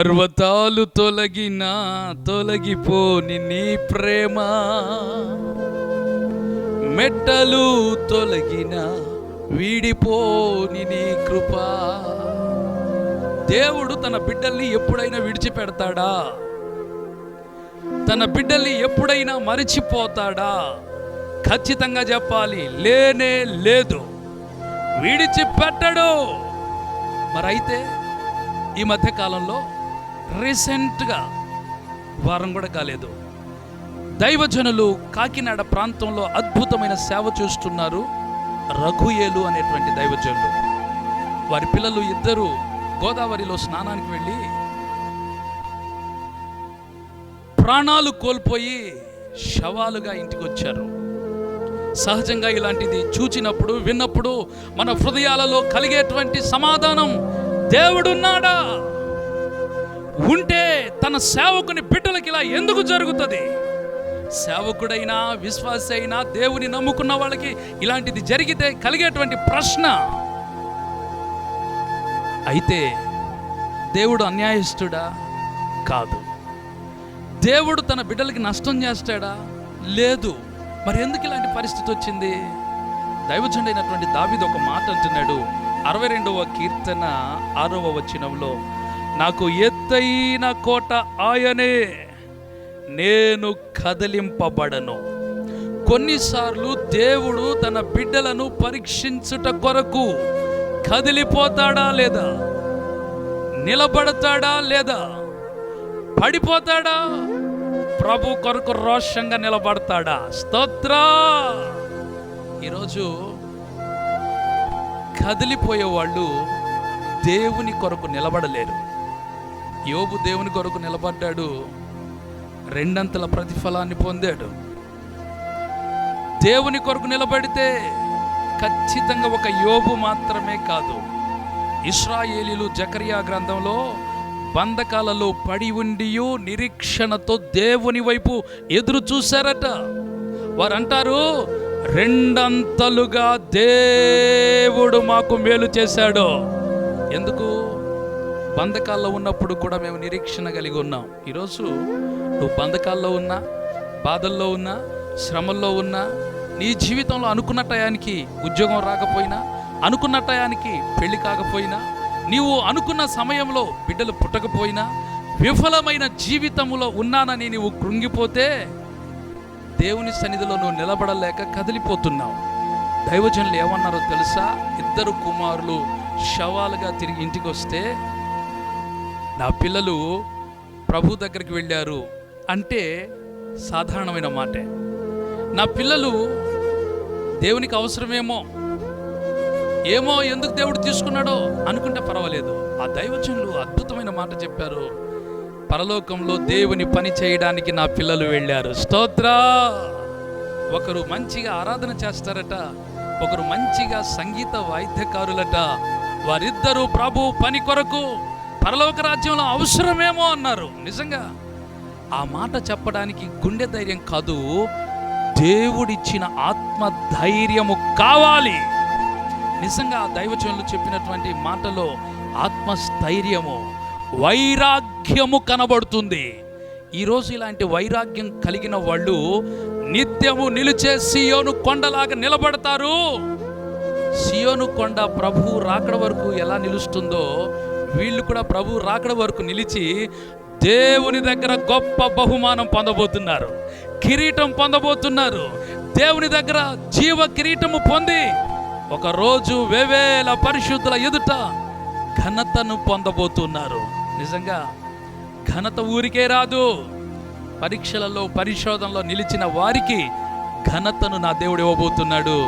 పర్వతాలు తొలగినా తొలగిపోని నీ ప్రేమ, మెట్టలు తొలగినా వీడిపోని నీ కృప. దేవుడు తన బిడ్డల్ని ఎప్పుడైనా విడిచిపెడతాడా? తన బిడ్డల్ని ఎప్పుడైనా మరిచిపోతాడా? ఖచ్చితంగా చెప్పాలి, లేనే లేదు, విడిచిపెట్టడు. మరైతే ఈ మధ్యకాలంలో రీసెంట్గా వారం కూడా కాలేదు, దైవజనులు కాకినాడ ప్రాంతంలో అద్భుతమైన సేవ చేస్తున్నారు. రఘుయేలు అనేటువంటి దైవజనులు, వారి పిల్లలు ఇద్దరు గోదావరిలో స్నానానికి వెళ్ళి ప్రాణాలు కోల్పోయి శవాలుగా ఇంటికి వచ్చారు. సహజంగా ఇలాంటిది చూచినప్పుడు విన్నప్పుడు మన హృదయాలలో కలిగేటువంటి సమాధానం, దేవుడున్నాడా? ఉంటే తన సేవకుని బిడ్డలకి ఇలా ఎందుకు జరుగుతుంది? సేవకుడైనా విశ్వాసి అయినా దేవుని నమ్ముకున్న వాళ్ళకి ఇలాంటిది జరిగితే కలిగేటువంటి ప్రశ్న. అయితే దేవుడు అన్యాయస్తుడా? కాదు. దేవుడు తన బిడ్డలకి నష్టం చేస్తాడా? లేదు. మరి ఎందుకు ఇలాంటి పరిస్థితి వచ్చింది? దైవజనుడైనటువంటి దావీదు ఒక మాట అంటున్నాడు, 62వ కీర్తన 6వ వచనంలో, నాకు ఎత్తైన కోట ఆయనే, నేను కదిలింపబడను. కొన్నిసార్లు దేవుడు తన బిడ్డలను పరీక్షించుట కొరకు కదిలిపోతాడా లేదా? నిలబడతాడా లేదా? పడిపోతాడా? ప్రభు కొరకు రోషంగా నిలబడతాడా? స్తోత్ర. ఈరోజు కదిలిపోయే వాళ్ళు దేవుని కొరకు నిలబడలేరు. యోబు దేవుని కొరకు నిలబడ్డాడు, 2 ప్రతిఫలాన్ని పొందాడు. దేవుని కొరకు నిలబడితే ఖచ్చితంగా ఒక యోబు మాత్రమే కాదు, ఇశ్రాయేలీలు జకరియా గ్రంథంలో బంధకాలలో పడి ఉండియో నిరీక్షణతో దేవుని వైపు ఎదురు చూశారట. వారు అంటారు, 2 దేవుడు మాకు మేలు చేశాడు. ఎందుకు? బంధకాల్లో ఉన్నప్పుడు కూడా మేము నిరీక్షణ కలిగి ఉన్నాం. ఈరోజు నువ్వు బంధకాల్లో ఉన్నా, బాధల్లో ఉన్నా, శ్రమల్లో ఉన్నా, నీ జీవితంలో అనుకున్న టయానికి ఉద్యోగం రాకపోయినా, అనుకున్న టయానికి పెళ్లి కాకపోయినా, నీవు అనుకున్న సమయంలో బిడ్డలు పుట్టకపోయినా, విఫలమైన జీవితంలో ఉన్నానని నీవు కృంగిపోతే దేవుని సన్నిధిలో నువ్వు నిలబడలేక కదిలిపోతున్నావు. దైవజనులు ఏమన్నారో తెలుసా? 2 కుమారులు శవాలుగా తిరిగి ఇంటికి వస్తే, నా పిల్లలు ప్రభు దగ్గరికి వెళ్ళారు అంటే సాధారణమైన మాటే. నా పిల్లలు దేవునికి అవసరమేమో, ఏమో ఎందుకు దేవుడు తీసుకున్నాడో అనుకుంటే పర్వాలేదు. ఆ దైవజనులు అద్భుతమైన మాట చెప్పారు, పరలోకంలో దేవుని పని చేయడానికి నా పిల్లలు వెళ్ళారు. స్తోత్ర. ఒకరు మంచిగా ఆరాధన చేస్తారట, ఒకరు మంచిగా సంగీత వాయిద్యకారులట. వారిద్దరూ ప్రభు పని కొరకు పరలోక రాజ్యంలో అవసరమేమో అన్నారు. నిజంగా ఆ మాట చెప్పడానికి గుండె ధైర్యం కాదు, దేవుడిచ్చిన ఆత్మ ధైర్యము కావాలి. నిజంగా ఆ దైవజనులు చెప్పినటువంటి మాటలో ఆత్మస్థైర్యము, వైరాగ్యము కనబడుతుంది. ఈరోజు ఇలాంటి వైరాగ్యం కలిగిన వాళ్ళు నిత్యము నిలిచే సియోను కొండలాగా నిలబడతారు. సియోను కొండ ప్రభు రాకడ వరకు ఎలా నిలుస్తుందో, వీళ్ళు కూడా ప్రభు రాకడ వరకు నిలిచి దేవుని దగ్గర గొప్ప బహుమానం పొందబోతున్నారు, కిరీటం పొందబోతున్నారు. దేవుని దగ్గర జీవ కిరీటము పొంది ఒకరోజు వేవేల పరిశుద్ధుల ఎదుట ఘనతను పొందబోతున్నారు. నిజంగా ఘనత ఊరికే రాదు. పరీక్షలలో పరిశోధనలో నిలిచిన వారికి ఘనతను నా దేవుడు ఇవ్వబోతున్నాడు.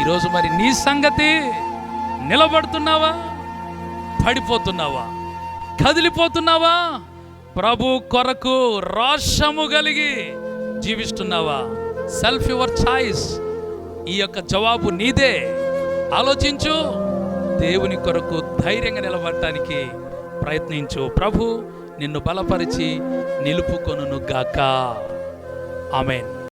ఈరోజు మరి నీ సంగతి, నిలబడుతున్నావా? పడిపోతున్నావా? కదిలిపోతున్నావా? ప్రభు కొరకు రోషము కలిగి జీవిస్తున్నావా? Self your choice. ఈ యొక్క జవాబు నీదే. ఆలోచించు. దేవుని కొరకు ధైర్యంగా నిలబడటానికి ప్రయత్నించు. ప్రభు నిన్ను బలపరిచి నిలుపుకొనును గాక. ఆమేన్.